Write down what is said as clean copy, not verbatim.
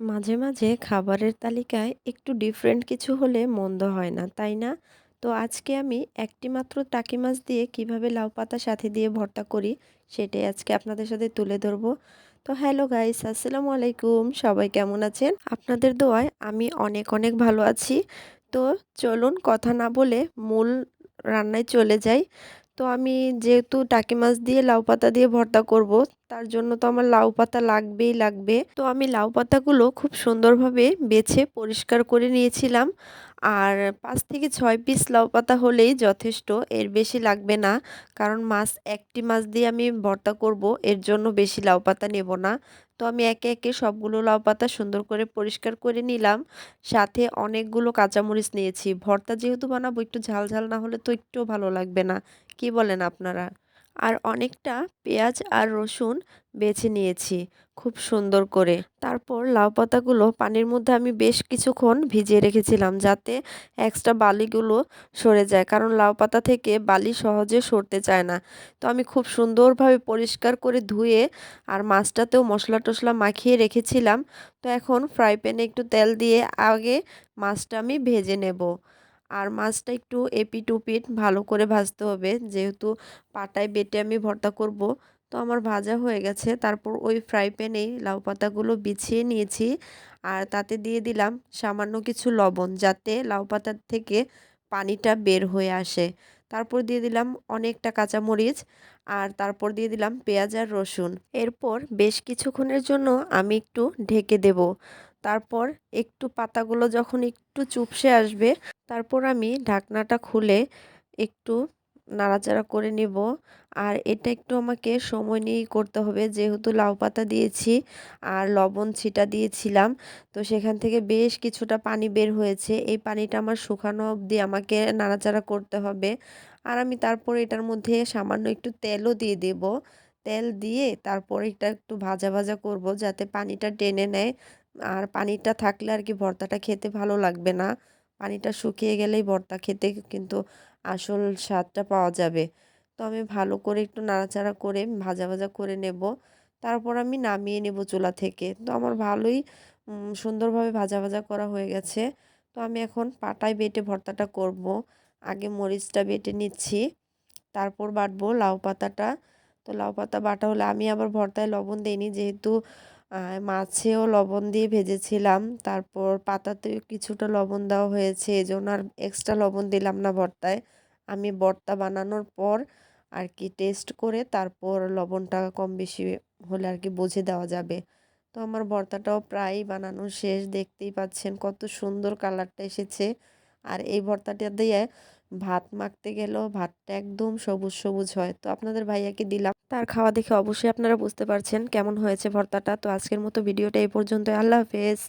মাঝে মাঝে খাবারের তালিকায় একটু ডিফারেন্ট কিছু হলে মন্দ হয় না, তাই না? তো আজকে আমি একটি মাত্র টাকি মাছ দিয়ে কিভাবে লাউ পাতা সাথে দিয়ে ভর্তা করি সেটাই আজকে আপনাদের সাথে তুলে ধরবো। তো হ্যালো গাইস, আসসালামু আলাইকুম। সবাই কেমন আছেন? আপনাদের দোয়ায় আমি অনেক অনেক ভালো আছি। তো চলুন কথা না বলে মূল রান্নায় চলে যাই। তো আমি যেহেতু টাকি মাছ দিয়ে লাউ পাতা দিয়ে ভর্তা করব, তার জন্য তো আমার লাউ পাতা লাগবেই লাগবে। তো আমি লাউ পাতাগুলো খুব সুন্দরভাবে বেছে পরিষ্কার করে নিয়েছিলাম। আর ৫ থেকে ৬ পিস লাউ পাতা হলেই যথেষ্ট, এর বেশি লাগবে না। কারণ একটি মাছ দিয়ে আমি ভর্তা করব, এর জন্য বেশি লাউ পাতা নেব না। তো আমি একে একে সবগুলো লাউ পাতা সুন্দর করে পরিষ্কার করে নিলাম। সাথে অনেকগুলো কাঁচামরিচ নিয়েছি। ভর্তা যেহেতু বানাবো, একটু ঝাল ঝাল না হলে তো একটুও ভালো লাগবে না। কি বলেন আপনারা? আর অনেকটা পেঁয়াজ আর রসুন বেছে নিয়েছি খুব সুন্দর করে। তারপর লাউ পাতাগুলো পানির মধ্যে আমি বেশ কিছুক্ষণ ভিজিয়ে রেখেছিলাম, যাতে এক্সট্রা বালিগুলো সরে যায়, কারণ লাউ পাতা থেকে বালি সহজে সরতে চায় না। তো আমি খুব সুন্দরভাবে পরিষ্কার করে ধুয়ে আর মাছটাতেও মশলা টশলা মাখিয়ে রেখেছিলাম। তো এখন ফ্রাই প্যানে একটু তেল দিয়ে আগে মাছটা আমি ভেজে নেব। আর মাছটা একটু এপিট ওপিট ভালো করে ভাজতে হবে, যেহেতু পাটায় বেটে আমি ভর্তা করব। তো আমার ভাজা হয়ে গেছে। তারপর ওই ফ্রাই প্যানেই লাউ পাতাগুলো বিছিয়ে নিয়েছি। আর তাতে দিয়ে দিলাম সামান্য কিছু লবণ, যাতে লাউ পাতার থেকে পানিটা বের হয়ে আসে। তারপর দিয়ে দিলাম অনেকটা কাঁচামরিচ। আর তারপর দিয়ে দিলাম পেঁয়াজ আর রসুন। এরপর বেশ কিছুক্ষণের জন্য আমি একটু ঢেকে দেব। তারপর একটু পাতাগুলো যখন একটু চুপসে আসবে, তারপর আমি ঢাকনাটা খুলে একটু নাড়াচাড়া করে নেব। আর এটা একটু আমাকে সময় নিয়েই করতে হবে, যেহেতু লাউ পাতা দিয়েছি আর লবণ ছিটা দিয়েছিলাম। তো সেখান থেকে বেশ কিছুটা পানি বের হয়েছে। এই পানিটা আমার শুকানো অবধি আমাকে নাড়াচাড়া করতে হবে। আর আমি তারপর এটার মধ্যে সামান্য একটু তেলও দিয়ে দেব। তেল দিয়ে তারপর এটা একটু ভাজা ভাজা করব, যাতে পানিটা টেনে নেয়। আর পানিটা থাকলে আর কি ভর্তাটা খেতে ভালো লাগবে না। পানিটা শুকিয়ে গেলেই ভর্তা খেতে কিন্তু আসল স্বাদটা পাওয়া যাবে। তো আমি ভালো করে একটু নাড়াচাড়া করে ভাজা ভাজা করে নেব। তারপর আমি নামিয়ে নেব চুলা থেকে। তো আমার ভালোই সুন্দরভাবে ভাজা ভাজা করা হয়ে গেছে। তো আমি এখন পাটায় বেটে ভর্তাটা করব। আগে মরিচটা বেটে নিচ্ছি, তারপর বাটবো লাউ পাতাটা। তো লাউ পাতা বাটা হলে আমি আবার ভর্তায় লবণ দেইনি, যেহেতু মাছেও লবণ দিয়ে ভেজেছিলাম। তারপর পাতাতেও কিছুটা লবণ দেওয়া হয়েছে, এজন্য আর এক্সট্রা লবণ দিলাম না ভর্তায়। আমি ভর্তা বানানোর পর আর কি টেস্ট করে তারপর লবণটা কম বেশি হলে আর কি বুঝে দেওয়া যাবে। তো আমার ভর্তাটাও প্রায় বানানো শেষ, দেখতেই পাচ্ছেন কত সুন্দর কালারটা এসেছে। আর এই ভর্তাটা দিয়ে ভাত মাখতে গেলেও ভাতটা একদম সবুজ সবুজ হয়। তো আপনাদের ভাইয়াকে দিলাম, তার খাওয়া দেখে অবশ্যই আপনারা বুঝতে পারছেন কেমন হয়েছে ভর্তাটা। তো আজকের মতো ভিডিওটা এই পর্যন্ত। আল্লাহ হাফেজ।